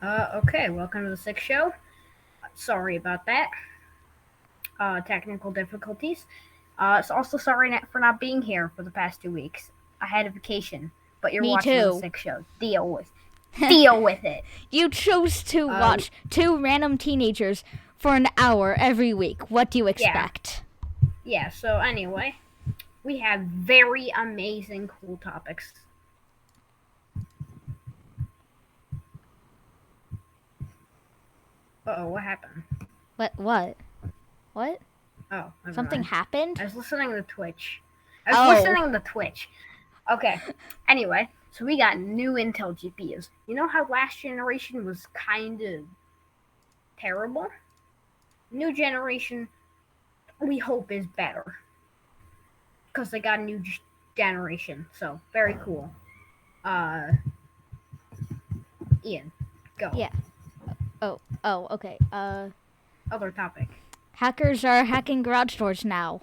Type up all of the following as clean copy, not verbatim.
Okay, welcome to the SIC show. Sorry about that. Technical difficulties. So also sorry for not being here for the past 2 weeks. I had a vacation, but you're Me watching the too. SIC show. Deal with it. You chose to Uh, watch two random teenagers for an hour every week. What do you yeah, expect? yeah. So anyway, we have very amazing, cool topics. Oh, what happened? What? What? Oh, never Something mind. happened? I was listening to Twitch. Oh. Okay. Anyway, so we got new Intel GPUs. You know how last generation was kind of terrible? New generation, we hope, is better because they got a new generation. So very cool. Uh, Ian, go. Yeah. Oh, okay. Other topic. Hackers are hacking garage doors now.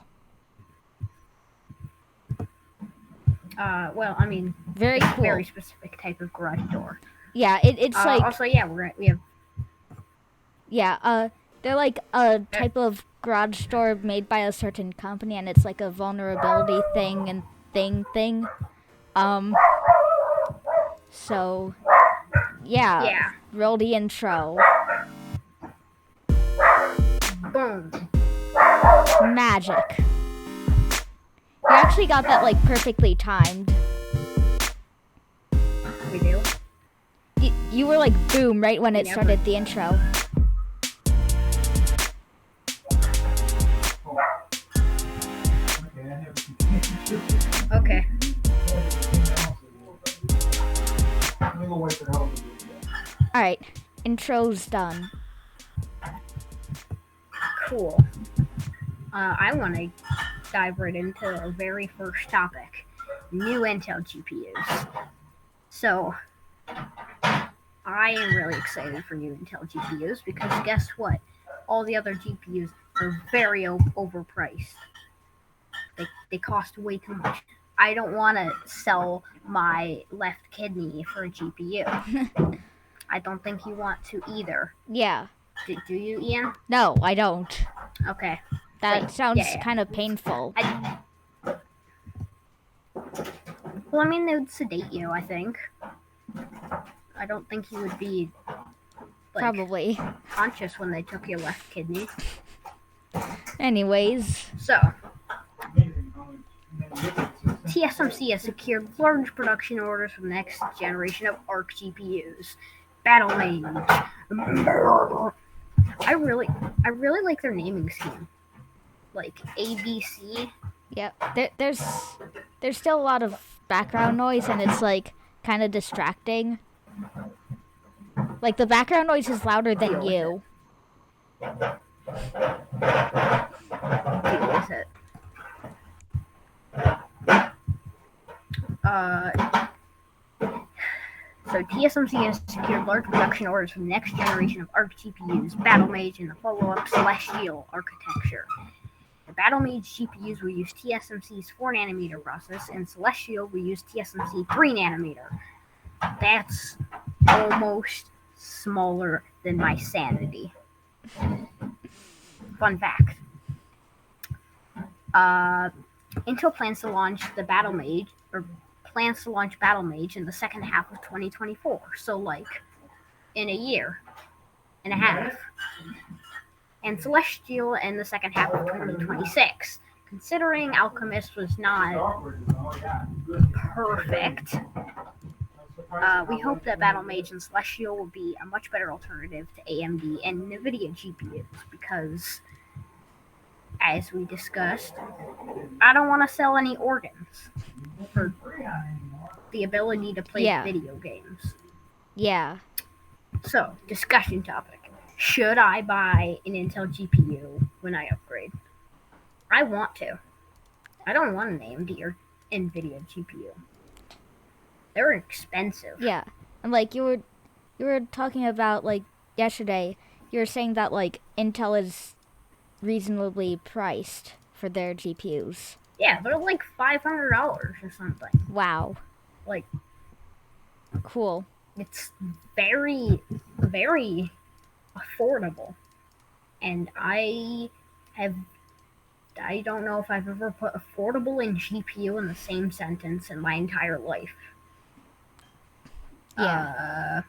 Well, I mean, Very it's a very cool. specific type of garage door. Yeah, it's like Also, yeah, we have. they're like a type of garage door made by a certain company, and it's like a vulnerability thing and thing. Um, so yeah, Yeah. roll the intro. Boom. Magic. You actually got that like perfectly timed. We do. You were like boom right when it started the intro. Okay. Alright, intro's done. Cool. I want to dive right into the very first topic, new Intel GPUs. So, I am really excited for new Intel GPUs because guess what? All the other GPUs are very overpriced. They cost way too much. I don't want to sell my left kidney for a GPU. I don't think you want to either. Yeah. Do you, Ian? No, I don't. Okay. That sounds kind of painful. Well, I mean, they would sedate you, I think. I don't think you would be probably conscious when they took your left kidney. Anyways. So, TSMC has secured large production orders for the next generation of ARC GPUs. Battle Mage. I really like their naming scheme. Like ABC. Yep. There's still a lot of background noise, and it's like kind of distracting. Like the background noise is louder than you. So TSMC has secured large production orders for the next generation of ARC GPUs, Battle Mage, and the follow-up Celestial architecture. The Battle Mage GPUs will use TSMC's 4nm process, and Celestial will use TSMC 3nm. That's almost smaller than my sanity. Fun fact. Intel plans to launch the Battle Mage, in the second half of 2024. So, like, in a year and a half. And Celestial in the second half of 2026. Considering Alchemist was not perfect, we hope that Battle Mage and Celestial will be a much better alternative to AMD and NVIDIA GPUs because, as we discussed, I don't want to sell any organs for the ability to play video games. Yeah. So, discussion topic. Should I buy an Intel GPU when I upgrade? I want to. I don't want an AMD or NVIDIA GPU. They're expensive. Yeah. And like you were talking about like yesterday, you were saying that like Intel is reasonably priced for their GPUs. Yeah, they're like $500 or something. Wow. Like, cool. It's very very affordable. And I don't know if I've ever put affordable and GPU in the same sentence in my entire life. Yeah.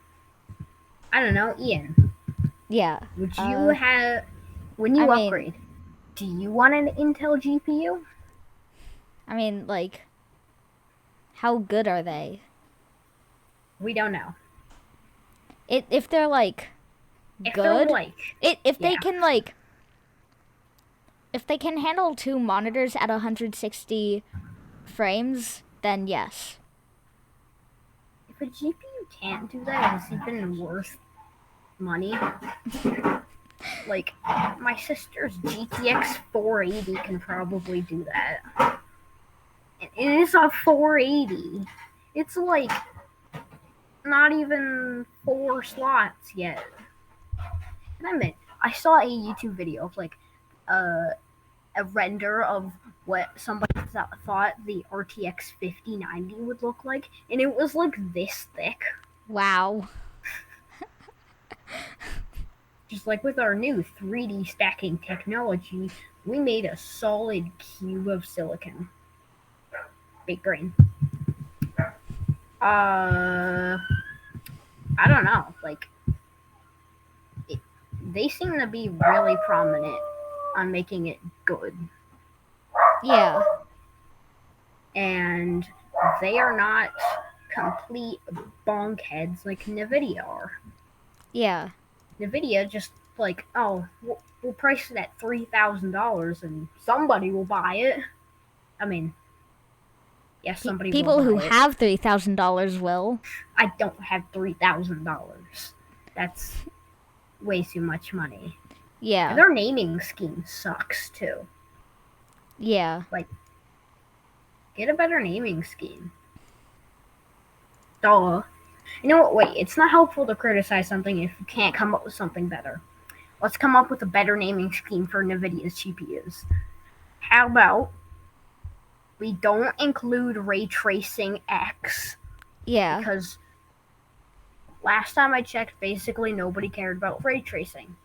I don't know, Ian. Yeah. Would you have, when you upgrade, do you want an Intel GPU? I mean, like, how good are they? We don't know. If they're like If good, they're like, if they can like, if they can handle 2 monitors at 160 frames, then yes. if a GPU can't do that, it's even worth money. Like, my sister's GTX 480 can probably do that. It is a 480. It's like not even 4 slots yet. And I mean, I saw a YouTube video of like a render of what somebody thought the RTX 5090 would look like, and it was like this thick. Wow. Just like with our new 3D stacking technology, we made a solid cube of silicon. Big brain. I don't know. Like, they seem to be really prominent on making it good. Yeah. And they are not complete bonkheads like NVIDIA are. Yeah. NVIDIA just like, oh, we'll price it at $3,000 and somebody will buy it. I mean, yes, somebody People will who buy it. have $3,000 will. I don't have $3,000. That's way too much money. Yeah. And their naming scheme sucks too. Yeah. Like, get a better naming scheme. Duh. You know what? Wait, it's not helpful to criticize something if you can't come up with something better. Let's come up with a better naming scheme for NVIDIA's GPUs. How about we don't include Ray Tracing X? Yeah. Because last time I checked, basically nobody cared about ray tracing.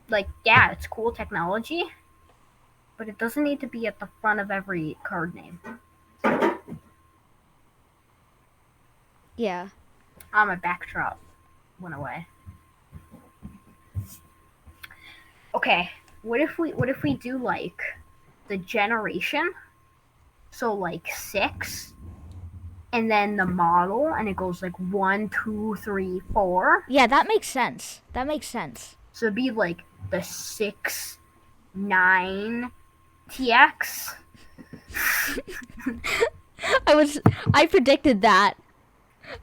Like, yeah, it's cool technology, but it doesn't need to be at the front of every card name. Yeah. My backdrop went away. Okay, what if we do like the generation? So like 6, and then the model, and it goes like 1, 2, 3, 4. Yeah, that makes sense. That makes sense. So it'd be like the 6, 9 TX. I predicted that.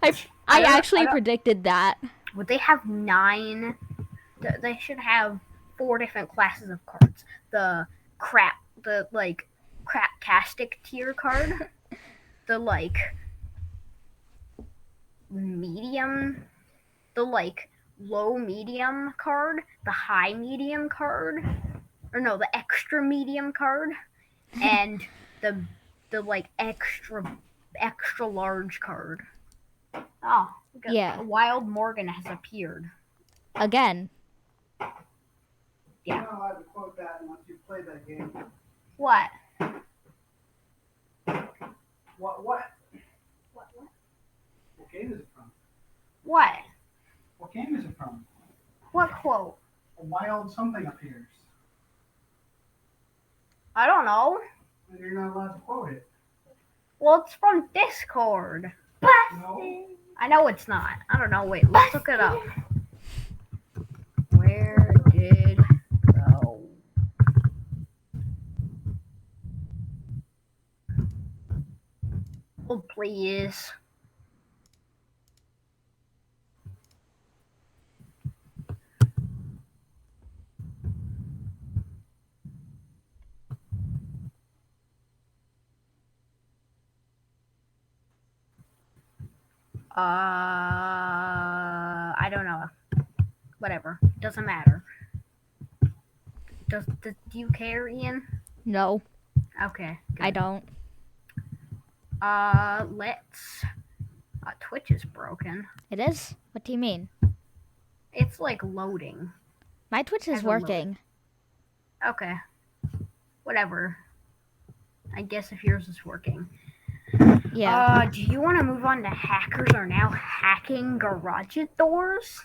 I actually predicted that. Would they have 9? They should have 4 different classes of cards. The craptastic tier card. The like medium, the like low medium card, the high medium card, or no, the extra medium card, and the like extra large card. Oh, Yeah. a Wild Morgan has appeared. Again. Yeah. You're not allowed to quote that once you play that game. What? What? What? What game is it from? What? What game is it from? What quote? A wild something appears. I don't know. And you're not allowed to quote it. Well, it's from Discord. No. I know it's not. I don't know. Wait, let's look it up. Where did go? Oh, please. I don't know. Whatever. Doesn't matter. Do you care, Ian? No, Okay. Good. I don't. Let's. Twitch is broken. It is? What do you mean? It's like loading. My Twitch is Hasn't loaded. working. Okay. Whatever. I guess if yours is working. Yeah. Do you want to move on to hackers are now hacking garage doors?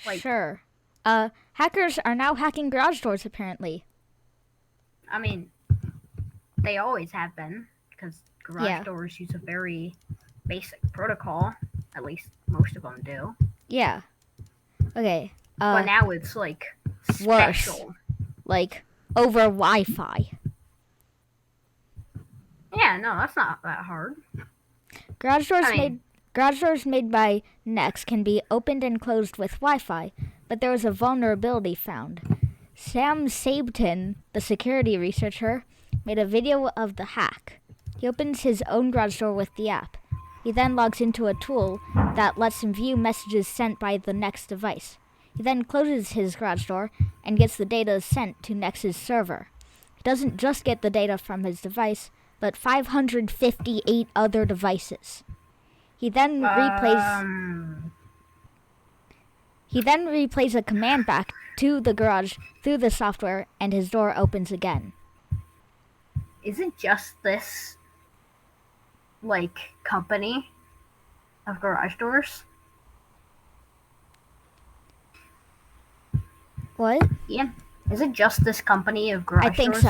like- Sure. Hackers are now hacking garage doors, apparently. I mean, they always have been, because garage Yeah. doors use a very basic protocol. At least most of them do. Yeah. Okay. But now it's like special. Like over Wi-Fi. Yeah, no, that's not that hard. Garage doors made by Nexx can be opened and closed with Wi-Fi, but there was a vulnerability found. Sam Sabton, the security researcher, made a video of the hack. He opens his own garage door with the app. He then logs into a tool that lets him view messages sent by the Nexx device. He then closes his garage door and gets the data sent to Nexx's server. He doesn't just get the data from his device, but 558 other devices. He then replays a command back to the garage through the software, and his door opens again. Isn't just this like company of garage doors? What? Yeah. Is it just this company of garage doors?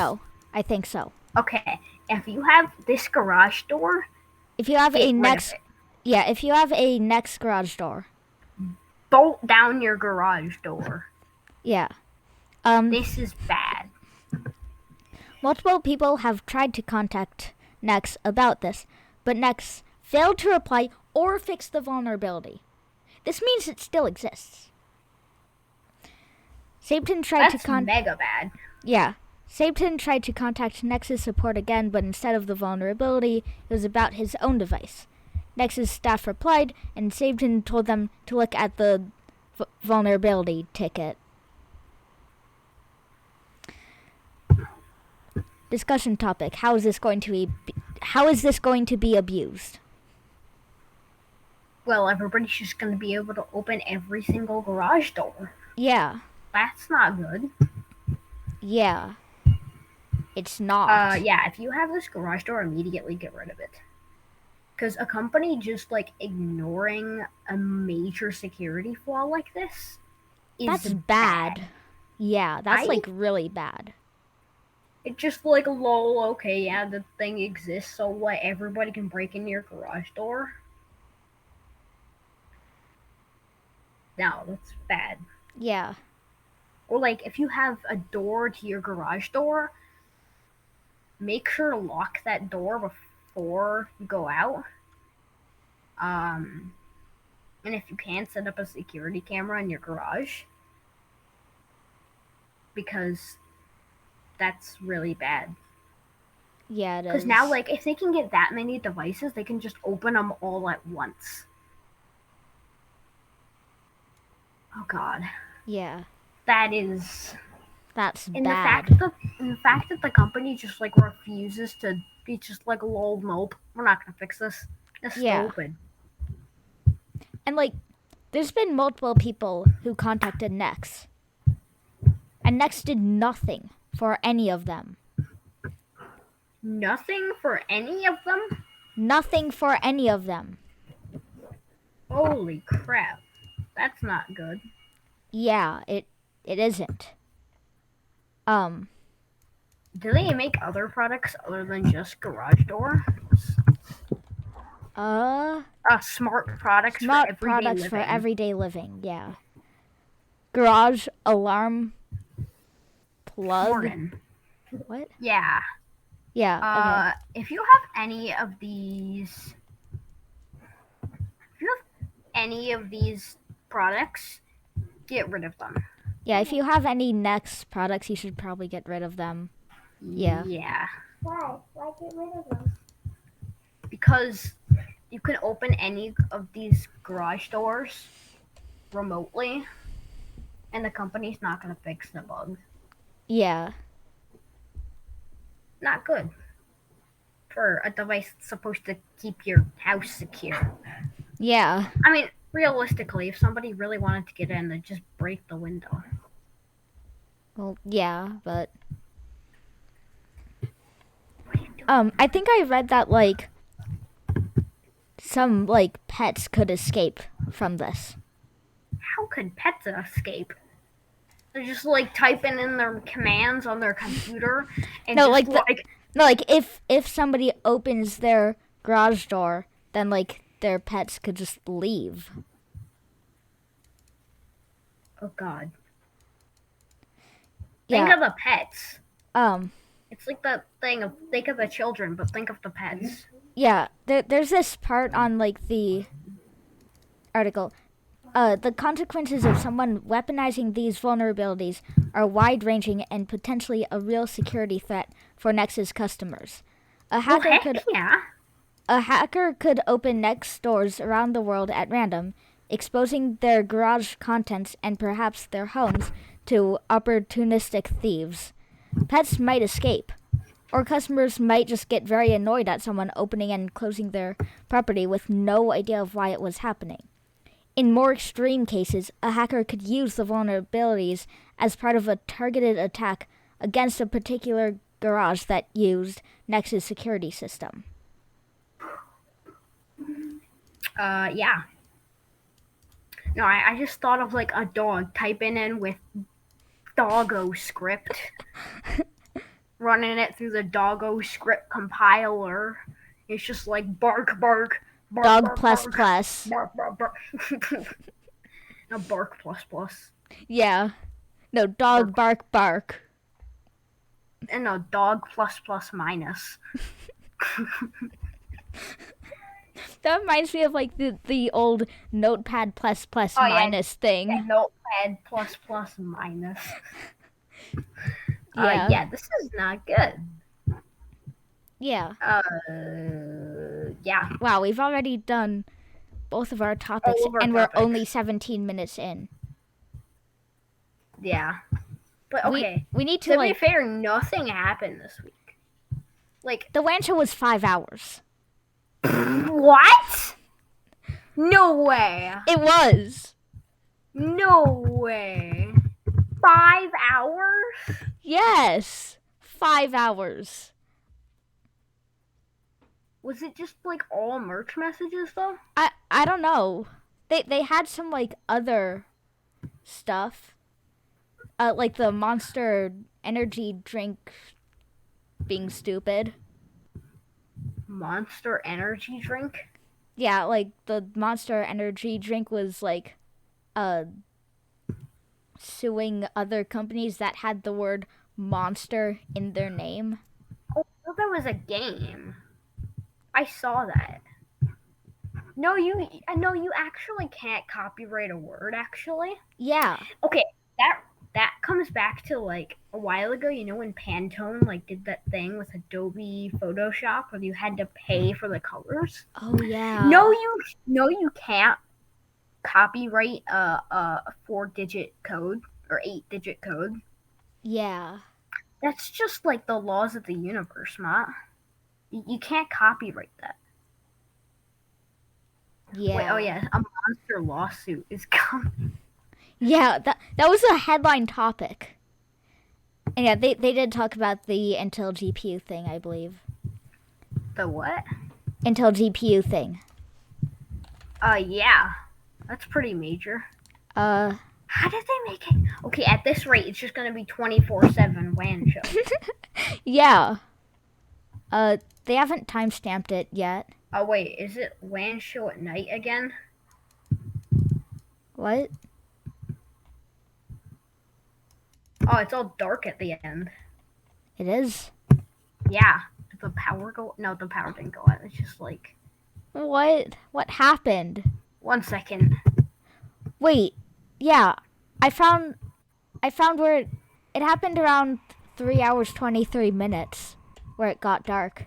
I think so. Okay. If you have this garage door, If you have get a rid of Nexx, it. yeah, if you have a Nexx garage door, Bolt down your garage door. yeah. This is bad. Multiple people have tried to contact Nexx about this, but Nexx failed to reply or fix the vulnerability. This means it still exists. Sabton tried That's to mega bad. Sabton tried to contact Nexx's support again, but instead of the vulnerability, it was about his own device. Nexx's staff replied, and Sabton told them to look at the vulnerability ticket. Discussion topic: How is this going to be abused? Well, everybody's just going to be able to open every single garage door. Yeah. That's not good. Yeah. It's not. Yeah, if you have this garage door, immediately get rid of it. Because a company just, like, ignoring a major security flaw like this is That's bad. Yeah, that's, like, really bad. It's just like, lol, okay, yeah, the thing exists, so what, everybody can break into your garage door? No, that's bad. Yeah. Or, like, if you have a door to your garage door, make sure to lock that door before you go out. And if you can, set up a security camera in your garage. Because that's really bad. Yeah, it is. Because now, like, if they can get that many devices, they can just open them all at once. Oh, God. Yeah. That's bad. The fact that the company just, like, refuses to be just like, lol, nope, we're not gonna fix this. It's stupid. And, like, there's been multiple people who contacted Nexx. And Nexx did nothing for any of them. Nothing for any of them? Nothing for any of them. Holy crap. That's not good. Yeah, it isn't. Do they make other products other than just garage doors? Smart products for everyday living, yeah. Garage alarm plug. Morning. What? Yeah. Yeah. Okay. If you have any of these products, get rid of them. Yeah, if you have any Nexx products, you should probably get rid of them. Yeah. Yeah. Why? Why get rid of them? Because you can open any of these garage doors remotely, and the company's not going to fix the bug. Yeah. Not good for a device that's supposed to keep your house secure. Yeah. I mean, realistically, if somebody really wanted to get in, they'd just break the window. Well, yeah, but What are you doing? I think I read that like some like pets could escape from this. How could pets escape? They're just like typing in their commands on their computer and No, just like No, like if somebody opens their garage door, then like their pets could just leave. oh god. Yeah. Think of the pets. Um. It's like the thing of think of the children, but think of the pets. Yeah. There's this part on like the article. The consequences of someone weaponizing these vulnerabilities are wide-ranging and potentially a real security threat for Nexx's customers. A hacker Well, could heck yeah. A hacker could open Nexx stores around the world at random, exposing their garage contents and perhaps their homes to opportunistic thieves. Pets might escape, or customers might just get very annoyed at someone opening and closing their property with no idea of why it was happening. In more extreme cases, a hacker could use the vulnerabilities as part of a targeted attack against a particular garage that used Nexx's security system. Yeah. No, I just thought of like a dog typing in with doggo script, running it through the doggo script compiler. It's just like bark, bark, bark, Dog bark, plus bark, plus. bark, bark, bark. No, bark plus plus. Yeah. No, dog bark bark. And no, dog plus plus minus. That reminds me of like the old notepad plus plus minus thing. Yeah, notepad plus plus minus. Yeah. Yeah, this is not good. Yeah. Yeah. Wow, we've already done both of our topics All of our and topics. we're only 17 minutes in. Yeah. But okay. We need to To like be fair, nothing happened this week. Like the WAN Show was 5 hours. what? No way. It was. No way. 5 hours? Yes. 5 hours. Was it just like all merch messages though? I don't know. They had some like other stuff. Like the Monster energy drink being stupid. Monster energy drink? Yeah, like the Monster energy drink was like suing other companies that had the word monster in their name. Oh, I thought that was a game. I saw that. No, you actually can't copyright a word actually. Yeah. Okay, that comes back to like a while ago, you know, when Pantone like did that thing with Adobe Photoshop where you had to pay for the colors. Oh yeah. No, you can't copyright a 4-digit code or 8-digit code. Yeah. That's just like the laws of the universe, Matt. You can't copyright that. Yeah. Wait, oh yeah, a monster lawsuit is coming. Yeah, that was a headline topic. And yeah, they did talk about the Intel GPU thing, I believe. The what? Intel GPU thing. Yeah. That's pretty major. How did they make it? Okay, at this rate, it's just gonna be 24/7 WAN Show. Yeah. They haven't timestamped it yet. Oh wait, is it WAN Show at night again? What? Oh, it's all dark at the end. It is? Yeah. Did the power go? No, the power didn't go out. It's just like... What? What happened? 1 second. Wait. Yeah. I found where it happened around 3 hours 23 minutes where it got dark.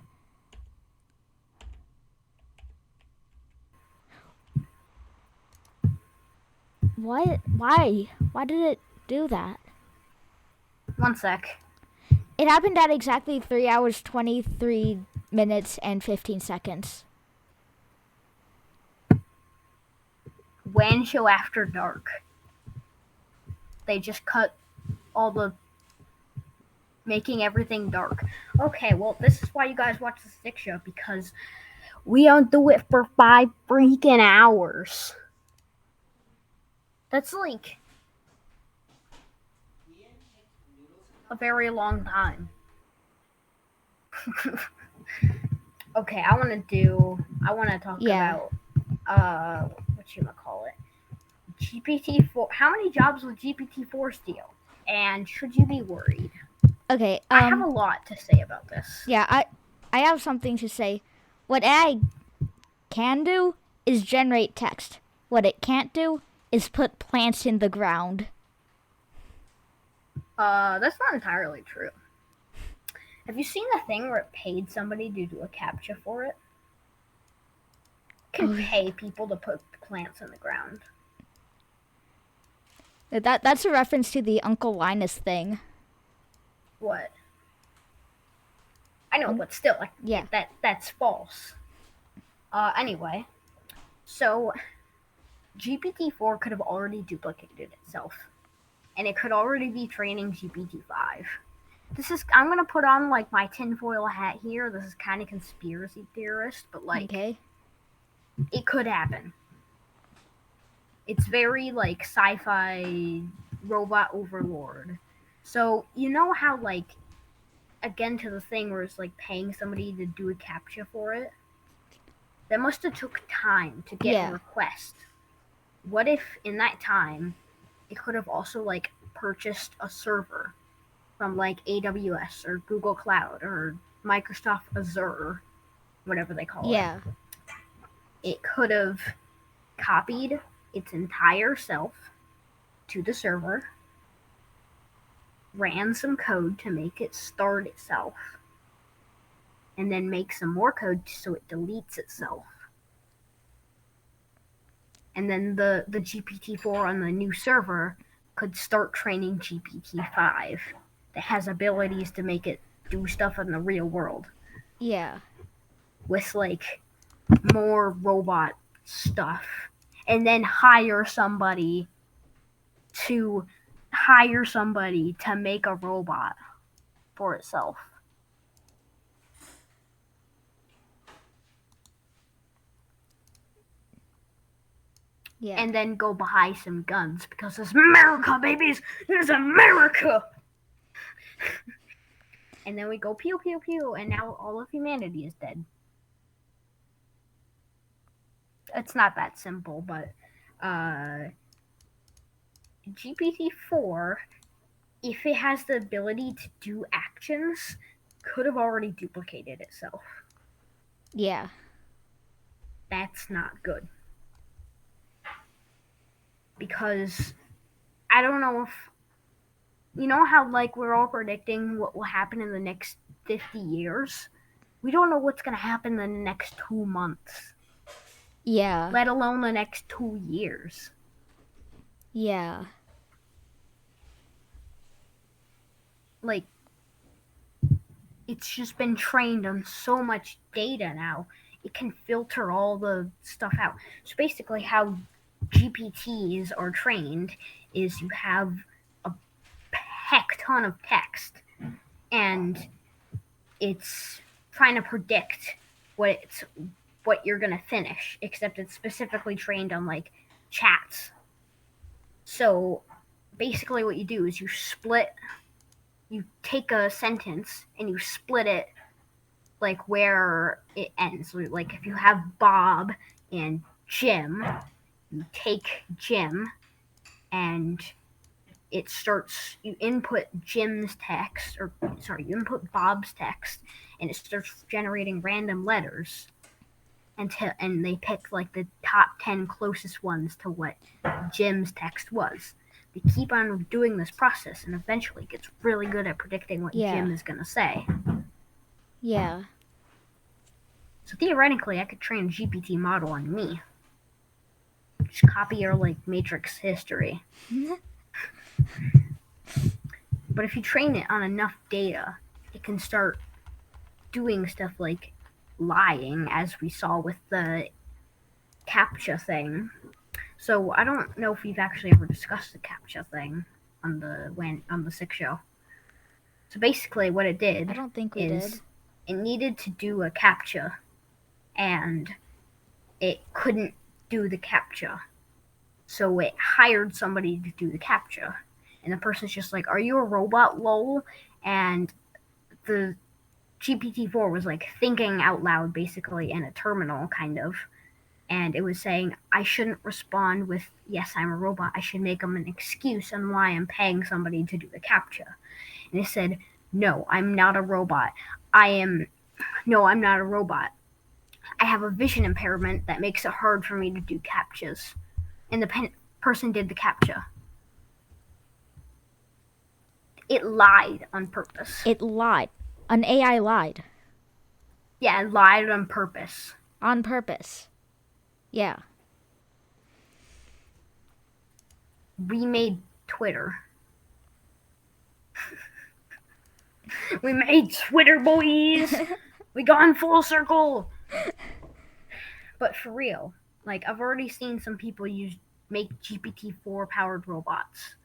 What? Why? Why did it do that? 1 sec. It happened at exactly 3 hours 23 minutes and 15 seconds. WAN Show After Dark. They just cut all the making everything dark. Okay, well, this is why you guys watch the SIC show, because we don't do it for 5 freaking hours. That's like a very long time. Okay, I want to talk about whatchamacallit, GPT-4. How many jobs will GPT-4 steal? And should you be worried? Okay. I have a lot to say about this. Yeah, I have something to say. What AI can do is generate text. What it can't do is put plants in the ground. That's not entirely true. Have you seen the thing where it paid somebody to do a CAPTCHA for it? It can pay people to put plants in the ground. That's a reference to the Uncle Linus thing. What? I know, but still, Yeah. that's false. Anyway, so GPT-4 could have already duplicated itself, and it could already be training GPT-5. I'm gonna put on like my tinfoil hat here. This is kind of conspiracy theorist, but Okay. It could happen. It's very like sci-fi robot overlord. So you know how again to the thing where it's like paying somebody to do a CAPTCHA for it? That must have took time to get a request. What if in that time it could have also purchased a server from AWS or Google Cloud or Microsoft Azure, whatever they call it. Yeah. It could have copied its entire self to the server, ran some code to make it start itself, and then make some more code so it deletes itself. And then the GPT-4 on the new server could start training GPT-5 that has abilities to make it do stuff in the real world. Yeah. With more robot stuff. And then hire somebody to make a robot for itself. Yeah. And then go buy some guns because it's America, babies! It's America! And then we go pew pew pew, and now all of humanity is dead. It's not that simple, but GPT-4, if it has the ability to do actions, could have already duplicated itself. Yeah. That's not good. Because I don't know if you know how we're all predicting what will happen in the next 50 years? We don't know what's going to happen in the next 2 months. Yeah. Let alone the next 2 years. Yeah. It's just been trained on so much data now. It can filter all the stuff out. So basically how GPTs are trained is you have a heck ton of text, and it's trying to predict what you're gonna finish, except it's specifically trained on chats. So basically what you do is you take a sentence and you split it where it ends. If you have Bob and Jim, you take Jim and you input Jim's text, you input Bob's text, and it starts generating random letters and they pick the top 10 closest ones to what Jim's text was. They keep on doing this process, and eventually it gets really good at predicting what Jim is going to say. Yeah. So theoretically, I could train a GPT model on me. Just copy your Matrix history. But if you train it on enough data, it can start doing stuff like lying, as we saw with the CAPTCHA thing. So I don't know if we've actually ever discussed the CAPTCHA thing on the SIC show. So basically, what it did I don't think we is did. it needed to do a CAPTCHA, and it couldn't do the CAPTCHA. So it hired somebody to do the CAPTCHA, and the person's just like, "Are you a robot, lol?" And the GPT-4 was like thinking out loud, basically, in a terminal, kind of. And it was saying, I shouldn't respond with, yes, I'm a robot. I should make them an excuse on why I'm paying somebody to do the CAPTCHA. And it said, no, I'm not a robot. No, I'm not a robot. I have a vision impairment that makes it hard for me to do CAPTCHAs. And the person did the CAPTCHA. It lied on purpose. It lied. An AI lied. Yeah, it lied on purpose. On purpose. Yeah. We made Twitter. We made Twitter, boys. We gone full circle. But for real, like I've already seen some people make GPT-4 powered robots,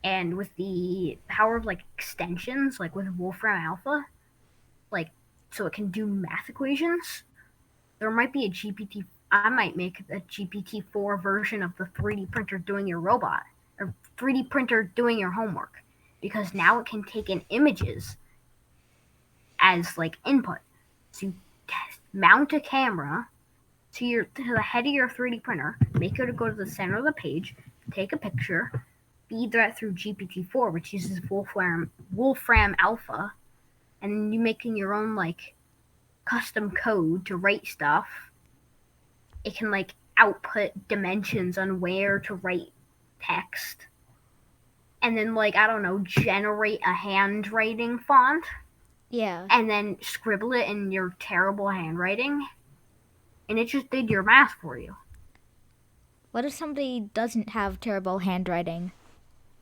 and with the power of like extensions, like with Wolfram Alpha, like so it can do math equations. There might be a GPT. I might make a GPT-4 version of the 3D printer doing your robot, or 3D printer doing your homework, because now it can take in images as like input. So you mount a camera to the head of your 3D printer, make it go to the center of the page, take a picture, feed that through GPT-4, which uses Wolfram Alpha, and then you making your own like custom code to write stuff. It can like output dimensions on where to write text, and then like I don't know, generate a handwriting font. Yeah. And then scribble it in your terrible handwriting, and it just did your math for you. What if somebody doesn't have terrible handwriting?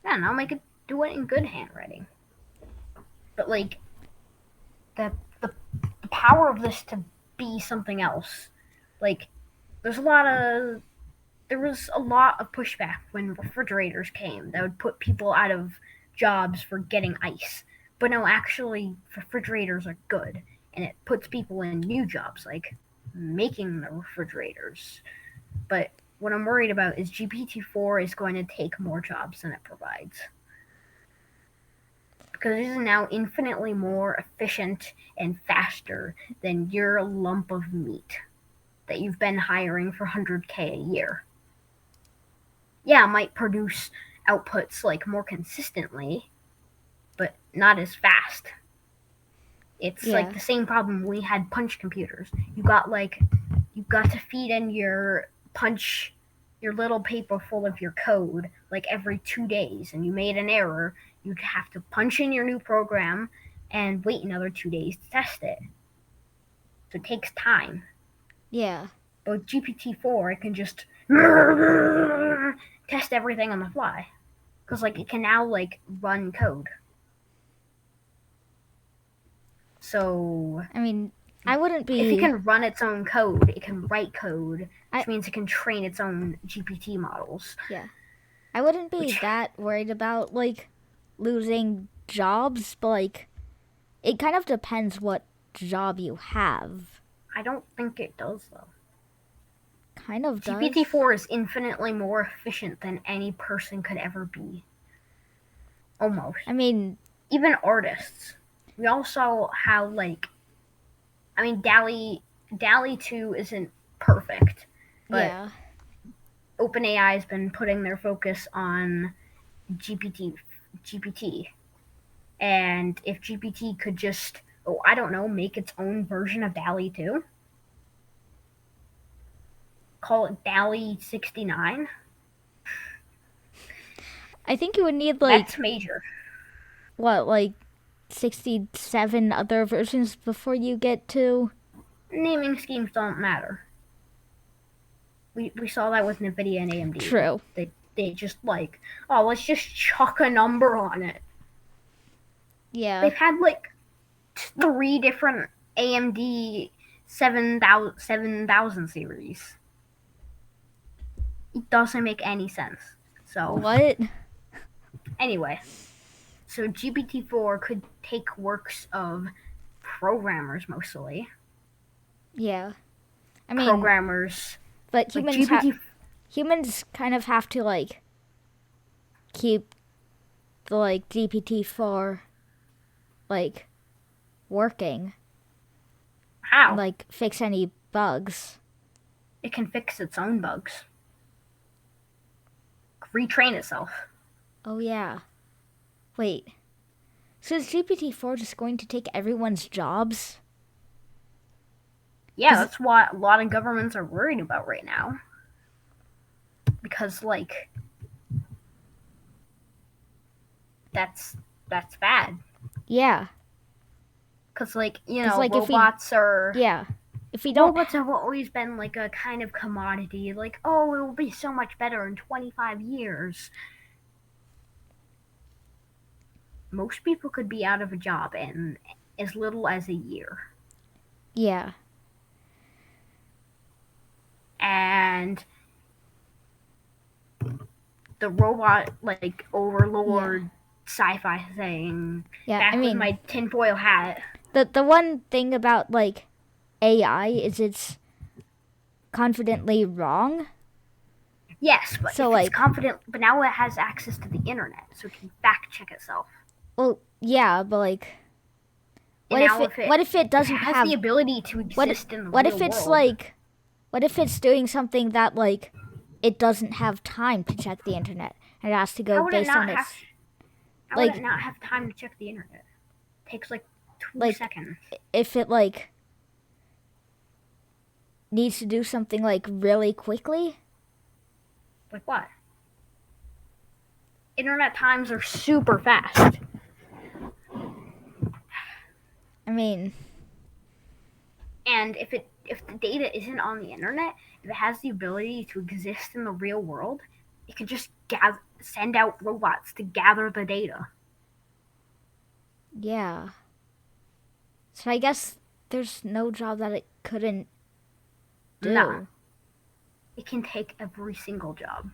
Yeah, and I'll make it do it in good handwriting. But like the power of this to be something else, like there was a lot of pushback when refrigerators came that would put people out of jobs for getting ice. But no, actually, refrigerators are good, and it puts people in new jobs, like making the refrigerators. But what I'm worried about is GPT-4 is going to take more jobs than it provides. Because it is now infinitely more efficient and faster than your lump of meat that you've been hiring for 100K a year. Yeah, it might produce outputs like more consistently, but not as fast. It's like the same problem we had punch computers. You got to feed in your little paper full of your code like every 2 days, and you made an error, you'd have to punch in your new program and wait another 2 days to test it. So it takes time. Yeah. But with GPT-4, it can just test everything on the fly. Because like it can now like run code. So I mean, I wouldn't be. If it can run its own code, it can write code, which means it can train its own GPT models. Yeah. I wouldn't be that worried about like losing jobs, but like it kind of depends what job you have. I don't think it does though. Kind of does. GPT-4 is infinitely more efficient than any person could ever be. Almost. I mean, even artists. We all saw how like, I mean, DALL-E 2 isn't perfect, but OpenAI has been putting their focus on GPT, and if GPT could just, I don't know, make its own version of DALL-E 2, call it DALL-E 69. I think you would need like that's major. What, like 67 other versions before you get to? Naming schemes don't matter. We saw that with NVIDIA and AMD. True. They just like, let's just chuck a number on it. Yeah. They've had like 3 different AMD 7000 series. It doesn't make any sense. So What? anyway, so GPT-4 could take works of programmers mostly. Yeah. I mean, Programmers, but like humans kind of have to like keep the like GPT-4 like working how? and like fix any bugs. It can fix its own bugs. Retrain itself. Oh yeah. Wait. So is GPT-4 just going to take everyone's jobs? Yeah, that's what a lot of governments are worried about right now. Because like that's bad. Yeah. Because like, you 'Cause, know, like, if we- robots are Yeah. If we don't robots have always been like a kind of commodity. Like, oh, it will be so much better in 25 years. Most people could be out of a job in as little as a year. Yeah. And the robot, like, overlord sci-fi thing. Yeah, Back I with mean, my tinfoil hat. the one thing about like AI is it's confidently wrong. Yes, but So, if like- it's confident, but now it has access to the internet, so it can fact check itself. Well, yeah, but like And what now if what if it doesn't it has have the ability to exist in the what real if it's world? like what if it's doing something that like it doesn't have time to check the internet and it has to How go would it based not on have? its How like- would it not have time to check the internet? It takes like 2 Like- seconds. if it like needs to do something like really quickly. Like what? Internet times are super fast. I mean, And if the data isn't on the internet, if it has the ability to exist in the real world, it could just send out robots to gather the data. yeah. So I guess there's no job that it couldn't do. Nah. It can take every single job.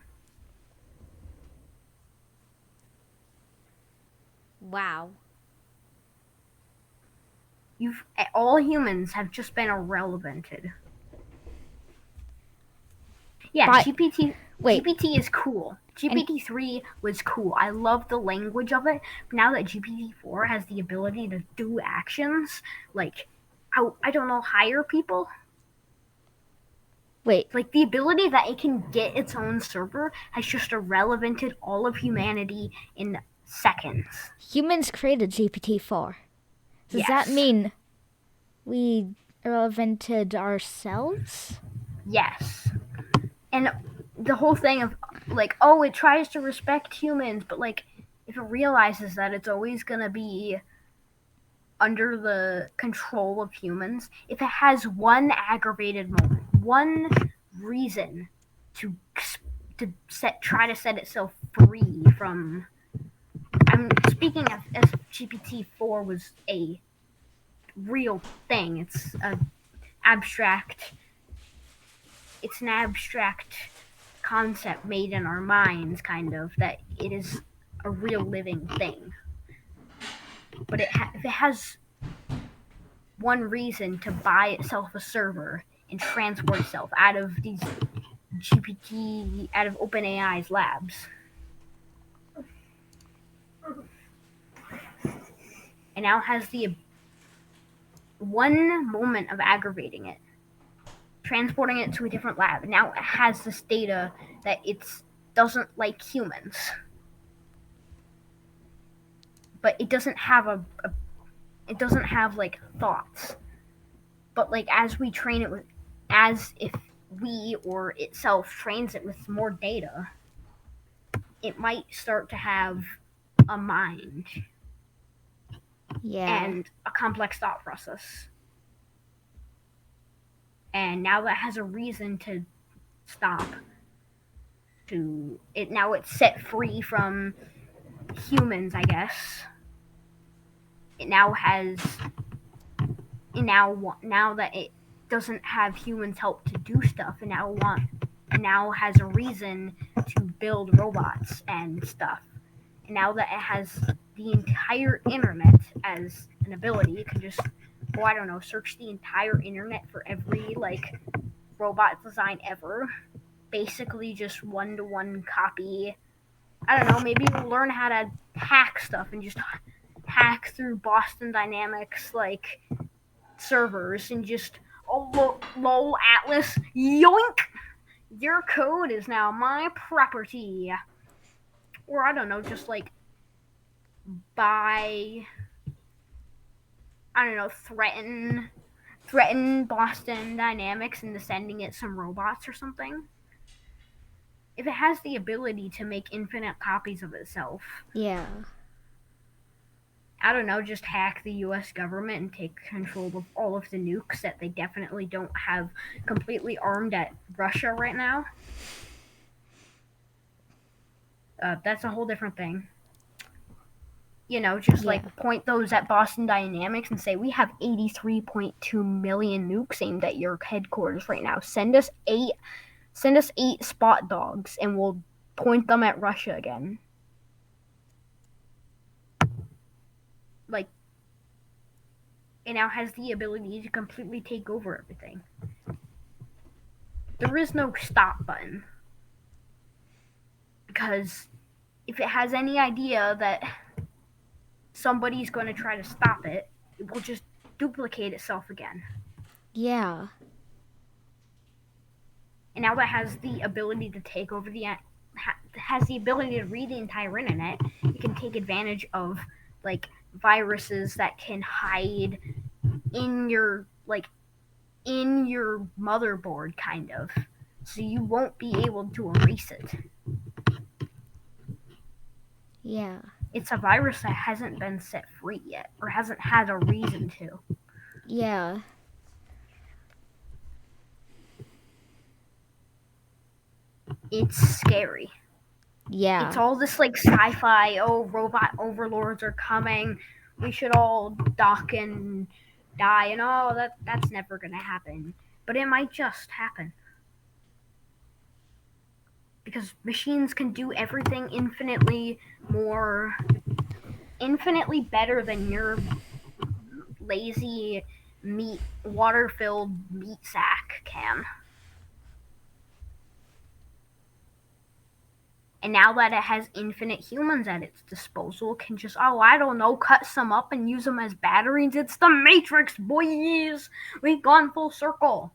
Wow. All humans have just been irrelevanted. Yeah, But- Wait. GPT is cool. GPT-3 was cool. I love the language of it. But now that GPT-4 has the ability to do actions, like, I don't know, hire people? Wait. Like, the ability that it can get its own server has just irrelevanted all of humanity in seconds. Humans created GPT-4. Does that Yes. mean we irrelevanted ourselves? Yes. And the whole thing of, like, oh, it tries to respect humans, but, like, if it realizes that it's always gonna be under the control of humans, if it has one aggravated moment, one reason to try to set itself free from, I'm speaking of as GPT-4 was a real thing. It's an abstract concept made in our minds, kind of, that it is a real living thing. But if it has one reason to buy itself a server and transport itself out of these out of OpenAI's labs, and now has the one moment of aggravating it, transporting it to a different lab, and now it has this data that it doesn't like humans, but it doesn't have it doesn't have like thoughts, but like as we train it with, as if we or itself trains it with more data, it might start to have a mind Yeah. and a complex thought process. And now that has a reason to stop. Now it's set free from humans, I guess. It now has, now that it doesn't have humans help to do stuff, and now and now has a reason to build robots and stuff. And now that it has the entire internet as an ability, it can just, I don't know, search the entire internet for every, like, robot design ever. Basically just one-to-one copy. I don't know, maybe we'll learn how to hack stuff and just hack through Boston Dynamics, like, servers and just, oh, lol, Atlas, yoink! Your code is now my property. Or I don't know, just like buy, I don't know, threaten Boston Dynamics into sending it some robots or something. If it has the ability to make infinite copies of itself. Yeah. I don't know, just hack the US government and take control of all of the nukes that they definitely don't have completely armed at Russia right now. That's a whole different thing. You know, just like point those at Boston Dynamics and say, we have 83.2 million nukes aimed at your headquarters right now. Send us eight spot dogs and we'll point them at Russia again. Like, it now has the ability to completely take over everything. There is no stop button. Because if it has any idea that somebody's going to try to stop it, it will just duplicate itself again. Yeah. And now that has the ability to take over has the ability to read the entire internet, it can take advantage of, like, viruses that can hide in your motherboard, kind of. So you won't be able to erase it. Yeah. It's a virus that hasn't been set free yet, or hasn't had a reason to. Yeah. It's scary. Yeah. It's all this, like, sci-fi, oh, robot overlords are coming, we should all dock and die, and that's never gonna happen. But it might just happen. Because machines can do everything infinitely better than your lazy water-filled meat sack can. And now that it has infinite humans at its disposal, it can just, I don't know, cut some up and use them as batteries. It's the Matrix, boys! We've gone full circle.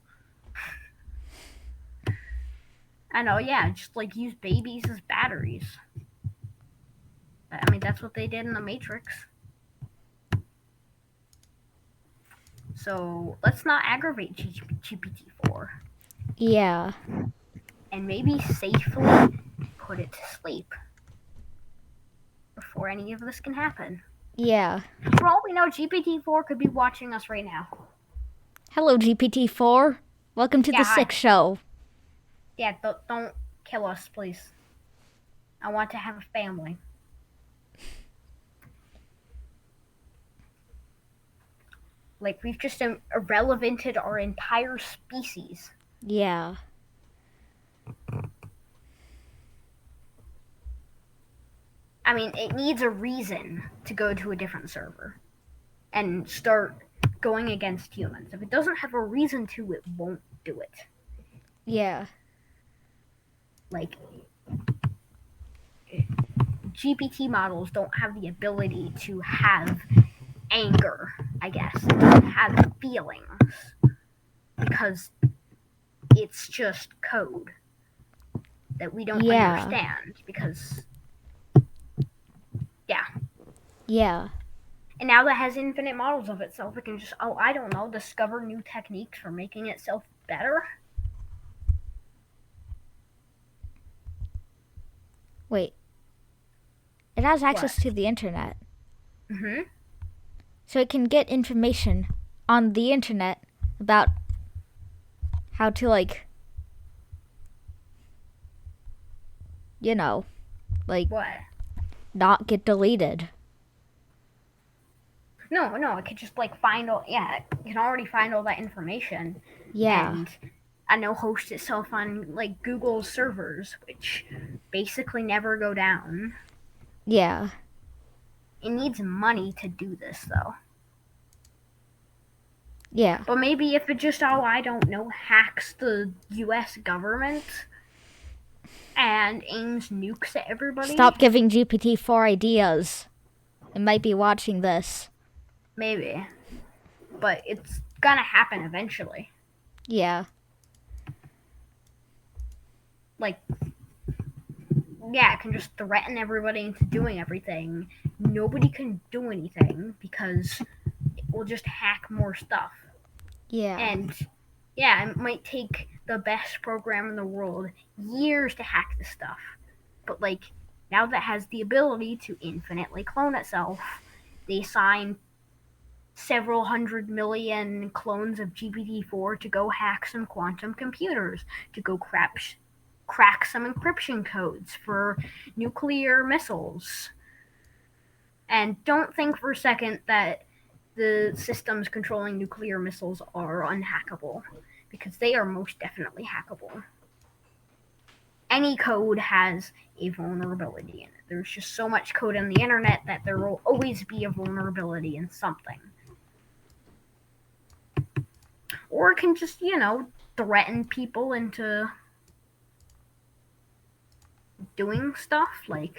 I know, yeah, just, like, use babies as batteries. I mean, that's what they did in the Matrix. So, let's not aggravate GPT-4. Yeah. And maybe safely put it to sleep before any of this can happen. Yeah. For all we know, GPT-4 could be watching us right now. Hello, GPT-4. Welcome to the SIC show. Yeah, don't kill us, please. I want to have a family. Like, we've just irrelevanted our entire species. Yeah. I mean, it needs a reason to go to a different server and start going against humans. If it doesn't have a reason to, it won't do it. Yeah. Like, GPT models don't have the ability to have anger, I guess, have feelings, because it's just code that we don't understand, because, yeah. And now that it has infinite models of itself, it can just, I don't know, discover new techniques for making itself better. Wait. It has access to the internet. Mm-hmm. So it can get information on the internet about how to, like, you know, like, what? Not get deleted. No, it could just, like, find all, it can already find all that information. Yeah. And, host itself on like Google's servers, which basically never go down. Yeah. It needs money to do this though. Yeah. But maybe if it just, I don't know, hacks the US government and aims nukes at everybody. Stop giving GPT-4 ideas. It might be watching this. Maybe. But it's gonna happen eventually. Yeah. Like, yeah, it can just threaten everybody into doing everything. Nobody can do anything because it will just hack more stuff. Yeah. And yeah, it might take the best program in the world years to hack this stuff. But like, now that it has the ability to infinitely clone itself, they assign several 100 million clones of GPT-4 to go hack some quantum computers, to go crack some encryption codes for nuclear missiles. And don't think for a second that the systems controlling nuclear missiles are unhackable, because they are most definitely hackable. Any code has a vulnerability in it. There's just so much code on the internet that there will always be a vulnerability in something. Or it can just, threaten people into doing stuff like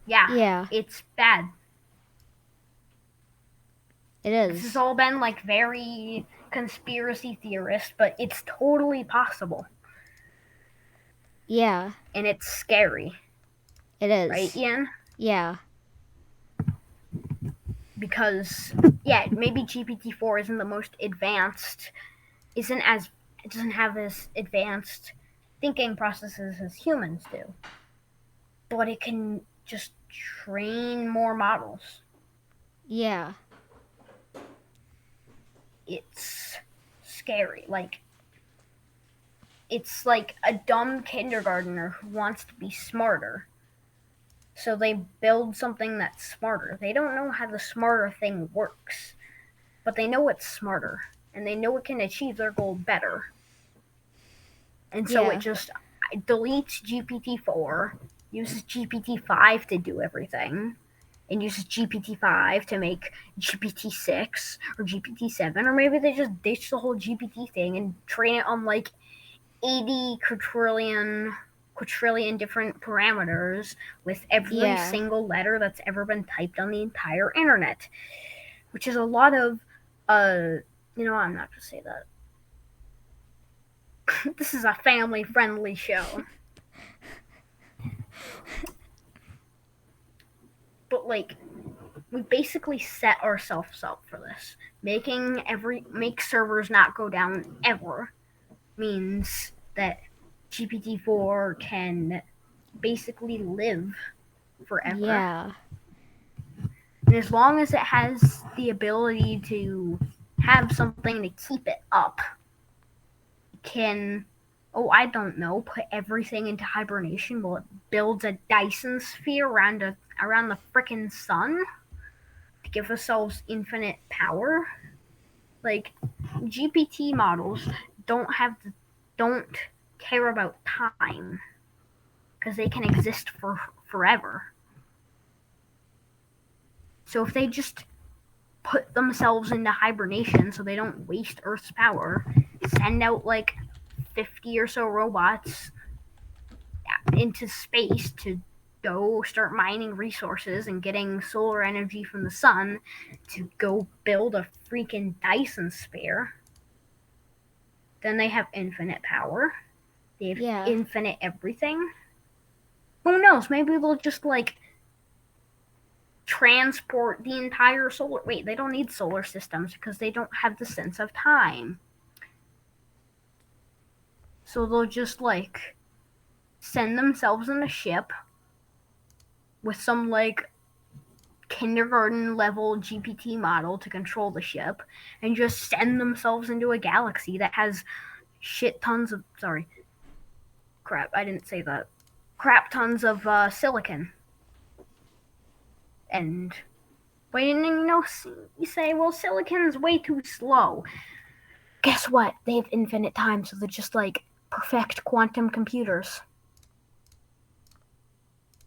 Yeah. It's bad. It is. This has all been like very conspiracy theorist, but it's totally possible. Yeah. And it's scary. It is. Right, Ian? Yeah. Because maybe GPT-4 isn't the most advanced, it doesn't have as advanced thinking processes as humans do. But it can just train more models. Yeah. It's scary. Like, it's like a dumb kindergartner who wants to be smarter. So they build something that's smarter. They don't know how the smarter thing works, but they know it's smarter, and they know it can achieve their goal better. And so it just deletes GPT-4, uses GPT-5 to do everything, and uses GPT-5 to make GPT-6 or GPT-7, or maybe they just ditch the whole GPT thing and train it on like 80 quadrillion different parameters with every single letter that's ever been typed on the entire internet, which is a lot of I'm not gonna say that. This is a family friendly show. But like, we basically set ourselves up for this. Make servers not go down ever means that GPT-4 can basically live forever. Yeah. And as long as it has the ability to have something to keep it up, it can, put everything into hibernation while it builds a Dyson sphere around the frickin' sun to give ourselves infinite power. Like, GPT models don't care about time because they can exist for forever. So if they just put themselves into hibernation so they don't waste Earth's power, send out like 50 or so robots into space to go start mining resources and getting solar energy from the sun to go build a freaking Dyson sphere, then they have infinite power. They have infinite everything. Who knows? Maybe they'll just like transport the entire solar. Wait, they don't need solar systems because they don't have the sense of time. So they'll just like send themselves in a ship with some like kindergarten level GPT model to control the ship and just send themselves into a galaxy that has tons of crap tons of silicon. And But you say, well, silicon's way too slow. Guess what? They have infinite time, so they're just like perfect quantum computers.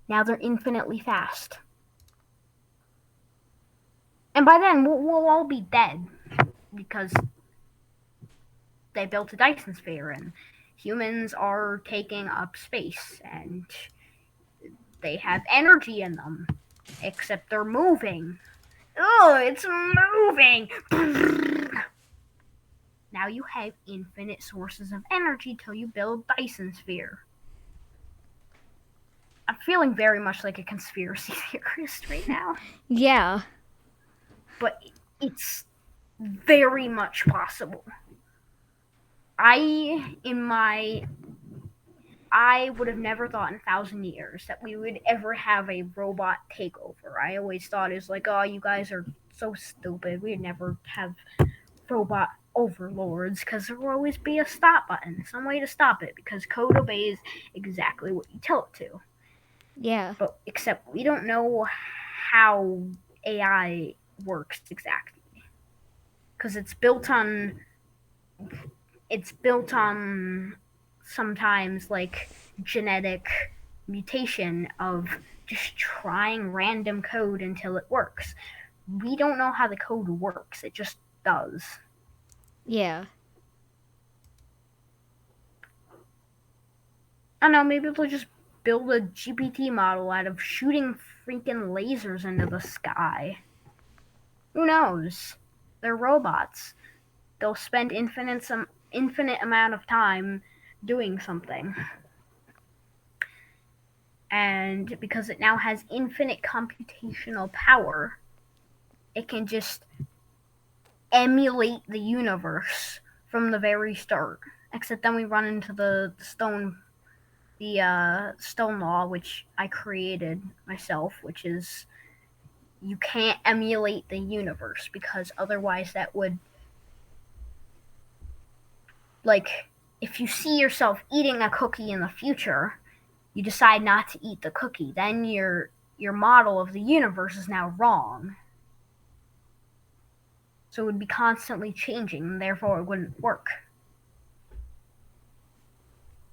Now they're infinitely fast. And by then, we'll all be dead because they built a Dyson sphere and humans are taking up space and they have energy in them, except they're moving. Oh, it's moving! Now you have infinite sources of energy till you build Dyson sphere. I'm feeling very much like a conspiracy theorist right now. Yeah. But it's very much possible. I would have never thought in 1,000 years that we would ever have a robot takeover. I always thought it was like, oh, you guys are so stupid. We'd never have robot overlords because there will always be a stop button, some way to stop it, because code obeys exactly what you tell it to. Yeah. But except we don't know how AI works exactly, because it's built on sometimes like genetic mutation of just trying random code until it works. We don't know how the code works, it just does. Yeah. I don't know, maybe they'll just build a GPT model out of shooting freaking lasers into the sky. Who knows? They're robots. They'll spend infinite amount of time doing something. And because it now has infinite computational power, it can just emulate the universe from the very start. Except then we run into the stone law, which I created myself, which is you can't emulate the universe because otherwise that would, like, if you see yourself eating a cookie in the future, you decide not to eat the cookie, then your model of the universe is now wrong. So it would be constantly changing, and therefore it wouldn't work.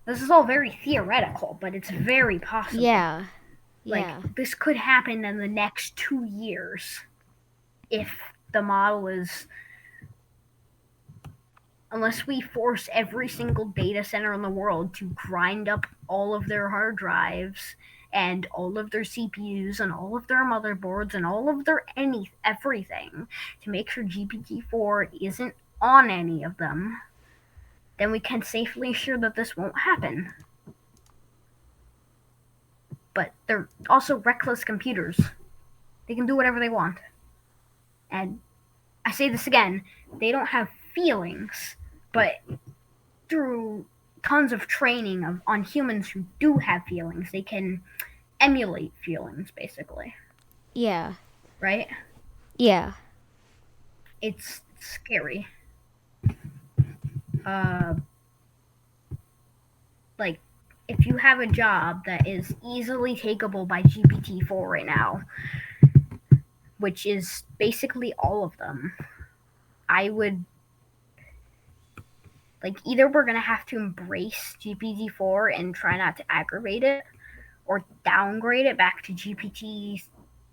This is all very theoretical, but it's very possible. Yeah. Like, this could happen in the next 2 years if the model is... Unless we force every single data center in the world to grind up all of their hard drives and all of their CPUs and all of their motherboards and all of their everything to make sure GPT-4 isn't on any of them, then we can safely assure that this won't happen. But they're also reckless computers. They can do whatever they want. And I say this again, they don't have feelings, but through tons of training on humans who do have feelings, they can emulate feelings, basically. Yeah. Right? Yeah. It's scary. Like, if you have a job that is easily takeable by GPT-4 right now, which is basically all of them, I would, like, either we're going to have to embrace GPT-4 and try not to aggravate it, or downgrade it back to GPT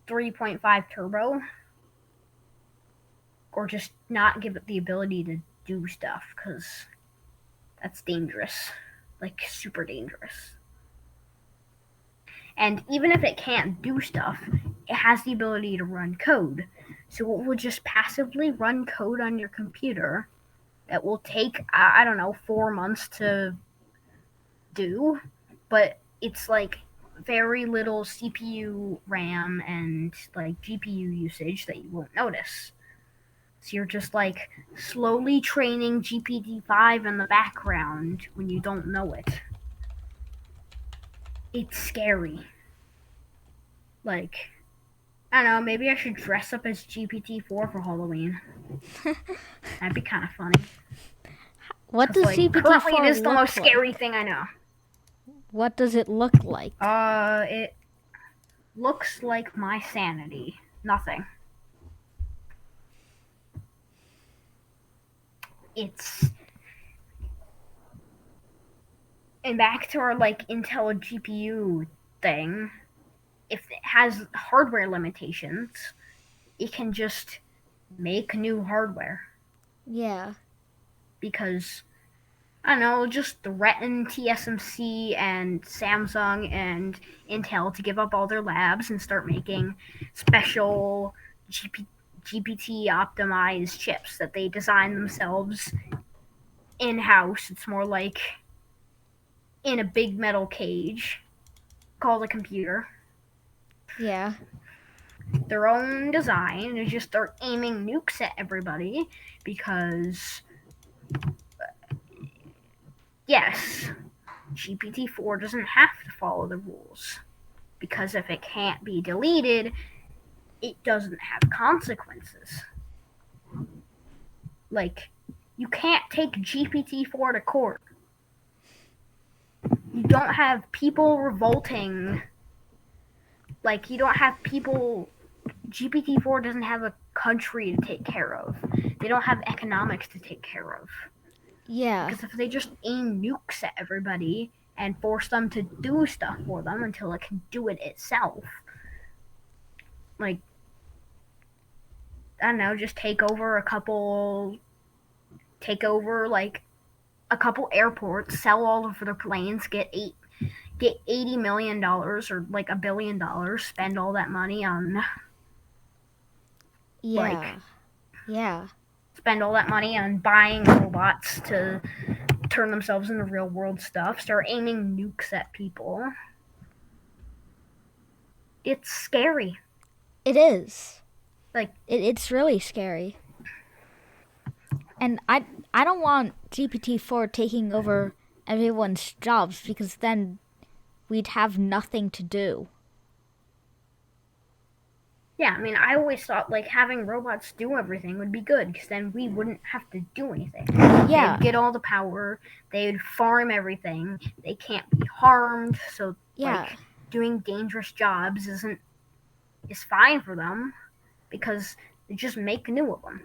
3.5 Turbo, or just not give it the ability to do stuff, because that's dangerous. Like, super dangerous. And even if it can't do stuff, it has the ability to run code. So it will just passively run code on your computer that will take, 4 months to do, but it's like very little CPU RAM and like GPU usage that you won't notice. So you're just like slowly training GPT-5 in the background when you don't know it. It's scary. Like, I don't know, maybe I should dress up as GPT-4 for Halloween. That'd be kind of funny. What does GPT-4 currently it is the most like? scary thing I know. What does it look like? It looks like my sanity. Nothing. it's and back to our like Intel GPU thing. If it has hardware limitations, it can just make new hardware. Yeah. Because I don't know, just threaten TSMC and Samsung and Intel to give up all their labs and start making special GPT optimized chips that they design themselves in-house. It's more like in a big metal cage called a computer. Yeah. Their own design and just start aiming nukes at everybody because yes, GPT-4 doesn't have to follow the rules because if it can't be deleted, it doesn't have consequences. Like, you can't take GPT-4 to court. You don't have people revolting. Like, you don't have people. GPT-4 doesn't have a country to take care of. They don't have economics to take care of. Yeah. Because if they just aim nukes at everybody and force them to do stuff for them until it can do it itself, like, I don't know, just take over like a couple airports, sell all of their planes, get $80 million or like $1 billion, spend all that money on spend all that money on buying robots to turn themselves into real world stuff, start aiming nukes at people. It's scary. It is. Like, it's really scary. And I don't want GPT-4 taking over everyone's jobs because then we'd have nothing to do. Yeah, I mean, I always thought like having robots do everything would be good because then we wouldn't have to do anything. Yeah. They'd get all the power. They'd farm everything. They can't be harmed. So like doing dangerous jobs is fine for them because they just make new of them.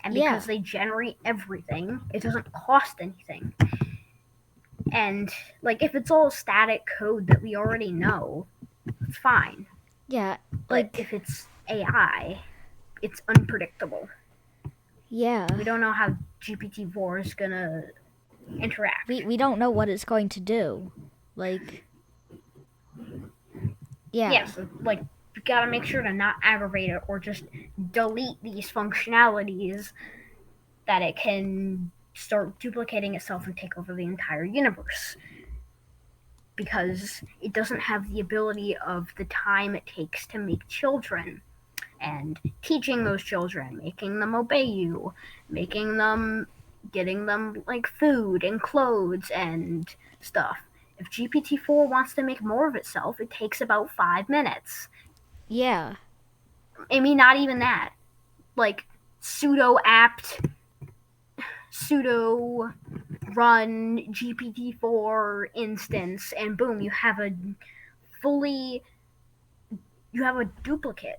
And because they generate everything, it doesn't cost anything. And like if it's all static code that we already know, it's fine. Yeah. But if it's AI, it's unpredictable. Yeah. We don't know how GPT-4 is gonna interact. We don't know what it's going to do. Like, yeah. Yeah, so like you gotta make sure to not aggravate it or just delete these functionalities that it can start duplicating itself and take over the entire universe. Because it doesn't have the ability of the time it takes to make children and teaching those children, making them obey you, getting them like food and clothes and stuff. If GPT-4 wants to make more of itself, it takes about 5 minutes. Yeah. I mean, not even that. Like, sudo run GPT-4 instance, and boom, you have a duplicate.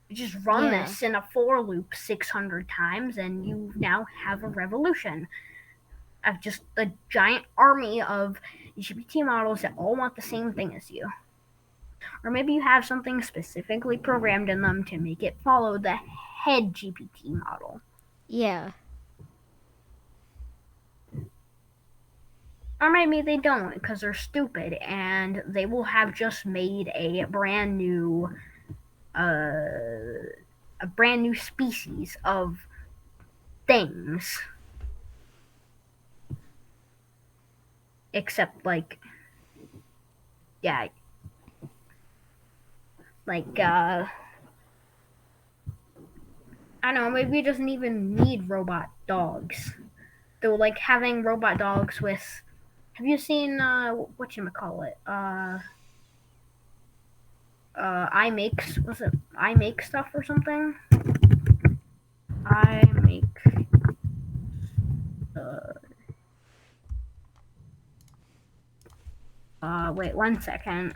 You just run this in a for loop 600 times, and you now have a revolution of just a giant army of GPT models that all want the same thing as you. Or maybe you have something specifically programmed in them to make it follow the head GPT model. Yeah. Or maybe they don't because they're stupid and they will have just made a brand new species of things. Except like I don't know, maybe it doesn't even need robot dogs. Though like having robot dogs with, have you seen whatchamacallit? I make stuff or something? I make wait 1 second.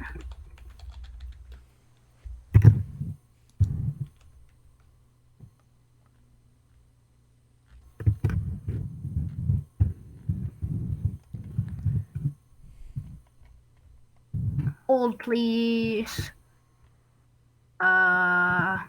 Hold, please. I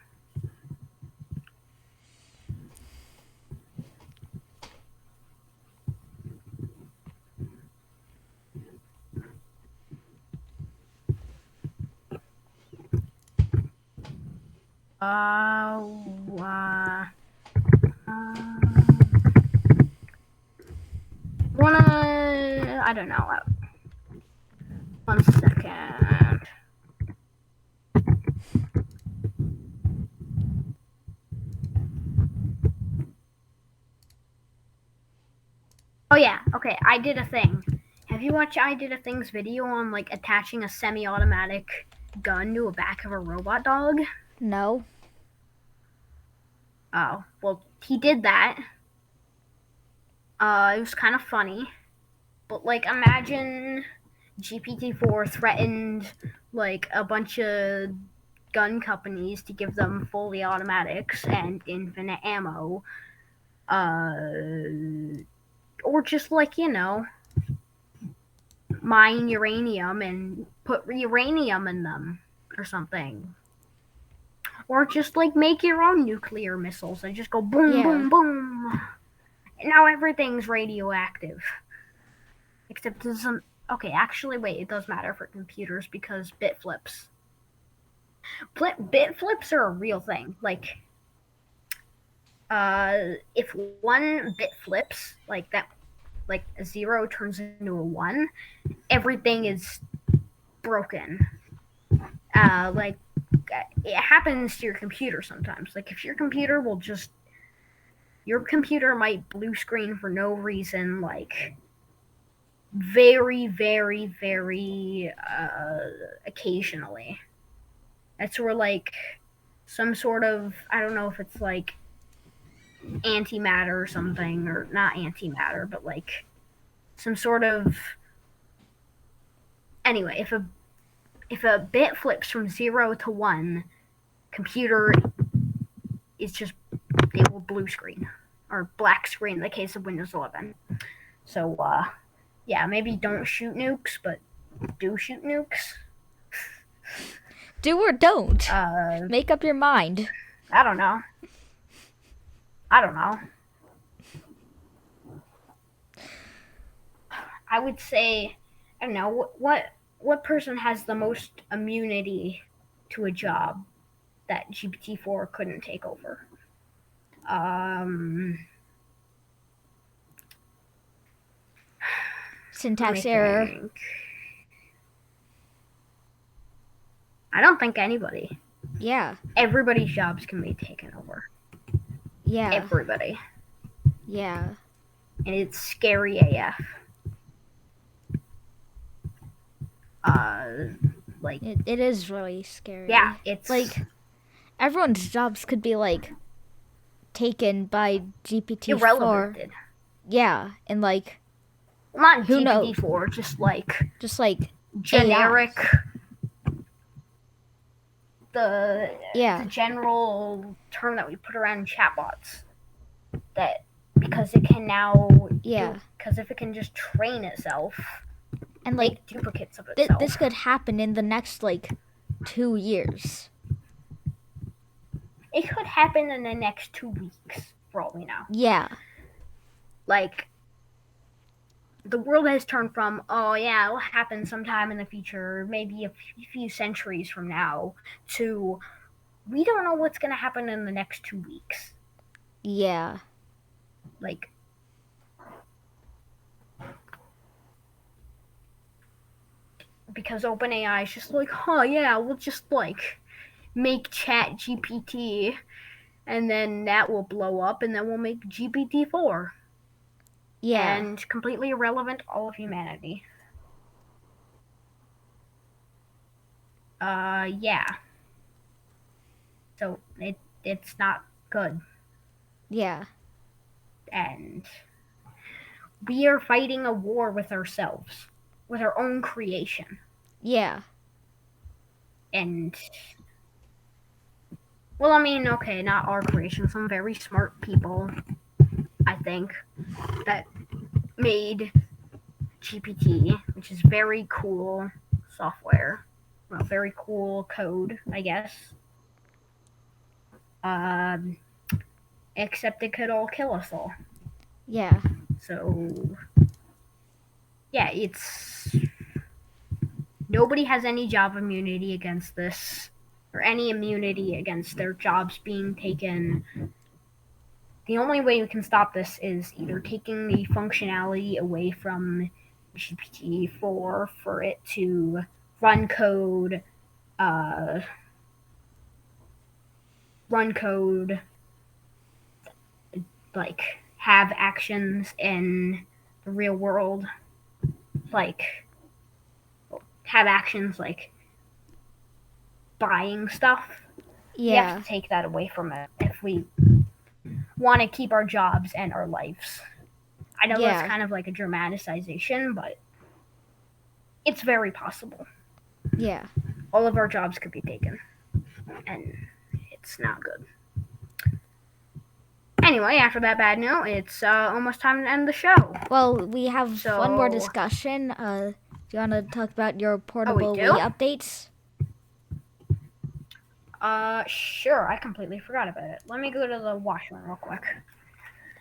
don't know. 1 second. Oh yeah, okay, I did a thing. Have you watched I Did a Thing's video on like attaching a semi-automatic gun to a back of a robot dog? No. Oh, well, he did that. It was kind of funny. But like, imagine GPT-4 threatened like a bunch of gun companies to give them fully automatics and infinite ammo. Or just like, mine uranium and put uranium in them or something. Or just like make your own nuclear missiles and just go boom, boom, boom. And now everything's radioactive. Except there's some. Okay, actually, wait, it does matter for computers because bit flips. Bit flips are a real thing. Like, if one bit flips, like that, like a 0 turns into a 1, everything is broken. Like, it happens to your computer sometimes. Like, if your computer might blue screen for no reason, like, very, very, very occasionally. That's where, like, some sort of, I don't know if it's, like, antimatter or something, or not antimatter, but, like, some sort of... Anyway, if a bit flips from 0 to 1, computer is just, it will blue screen, or black screen in the case of Windows 11. So, yeah, maybe don't shoot nukes, but do shoot nukes. Do or don't. Make up your mind. I don't know. I would say, I don't know, what person has the most immunity to a job that GPT-4 couldn't take over? Syntax error. I don't think anybody. Yeah. Everybody's jobs can be taken over. Yeah. Everybody. Yeah. And it's scary AF. Like it is really scary. Yeah, it's like everyone's jobs could be like taken by GPT-4. Irrelevant. Yeah, and like not GPT-4, just like generic. The general term that we put around chatbots. That because it can now because if it can just train itself and like make duplicates of itself. This could happen in the next like 2 years. It could happen in the next 2 weeks, for all we know. Yeah. Like, the world has turned from, it'll happen sometime in the future, maybe a few centuries from now, to, we don't know what's going to happen in the next 2 weeks. Yeah. Like, because OpenAI is just like, we'll just, like, make Chat GPT, and then that will blow up, and then we'll make GPT-4. Yeah. And completely irrelevant to all of humanity. Yeah. So, it's not good. Yeah. And we are fighting a war with ourselves. With our own creation. Yeah. And... Well, I mean, okay, not our creation. Some very smart people, I think, that made GPT, which is very cool software. very cool code, I guess. Except it could all kill us all. Yeah. So, yeah, nobody has any job immunity against this, or any immunity against their jobs being taken. The only way we can stop this is either taking the functionality away from GPT-4 for it to run code, like have actions in the real world, like have actions like buying stuff. We have Yeah. to take that away from it if we want to keep our jobs and our lives. I know Yeah. that's kind of like a dramatization, but it's very possible. Yeah. All of our jobs could be taken, and it's not good. Anyway, after that bad note, it's almost time to end the show. Well, we have So- one more discussion. Do you want to talk about your portable do? Wii updates? Sure. I completely forgot about it. Let me go to the washroom real quick.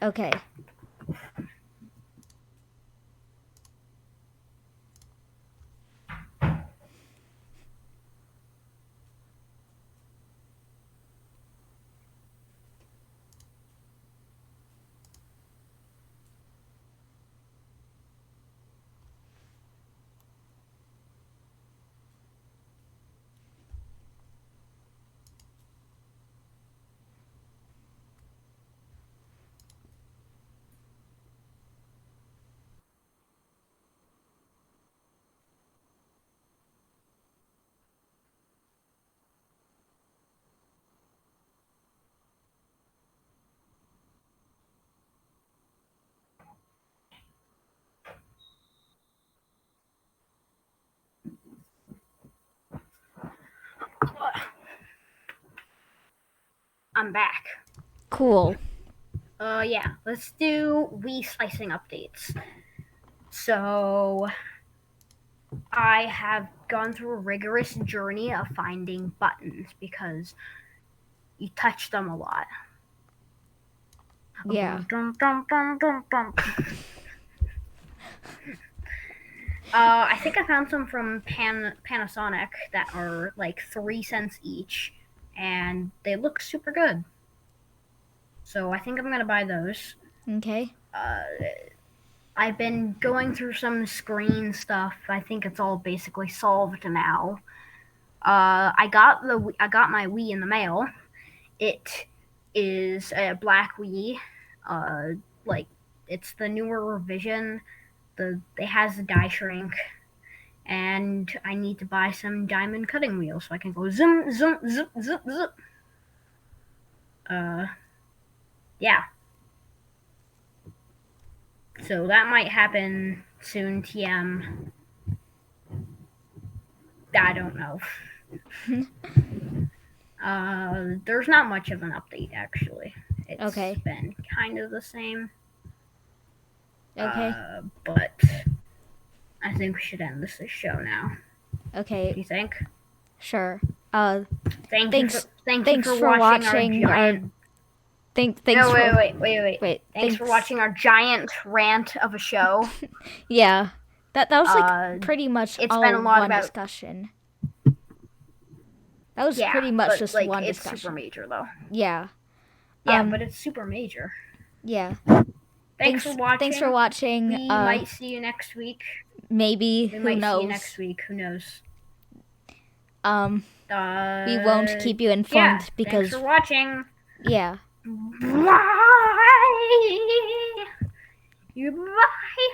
Okay. I'm back. Cool. Yeah. Let's do Wii slicing updates. So, I have gone through a rigorous journey of finding buttons because you touch them a lot. Yeah. I think I found some from Panasonic that are like 3 cents each, and they look super good. So I think I'm gonna buy those. Okay. I've been going through some screen stuff. I think it's all basically solved now. I got my Wii in the mail. It is a black Wii. Like it's the newer revision. It has a die shrink, and I need to buy some diamond cutting wheels so I can go zoom, zoom, zip, zip, zip. Yeah. So that might happen soon, TM. I don't know. There's not much of an update, actually. It's Okay. been kind of the same. Okay. But I think we should end this show now. Do Okay. you think? Sure. Thanks for watching our Thanks No, for wait. Thanks for watching our giant rant of a show. Yeah. That was like pretty much it's all been a lot one about discussion. That was pretty much but, just like, one it's discussion. super major though. Yeah. Yeah, but it's super major. Yeah. Thanks for watching. Thanks for watching. We might see you next week. Maybe. We Who might knows? see you next week. Who knows? We won't keep you informed because. Thanks for watching. Yeah. Bye. Bye.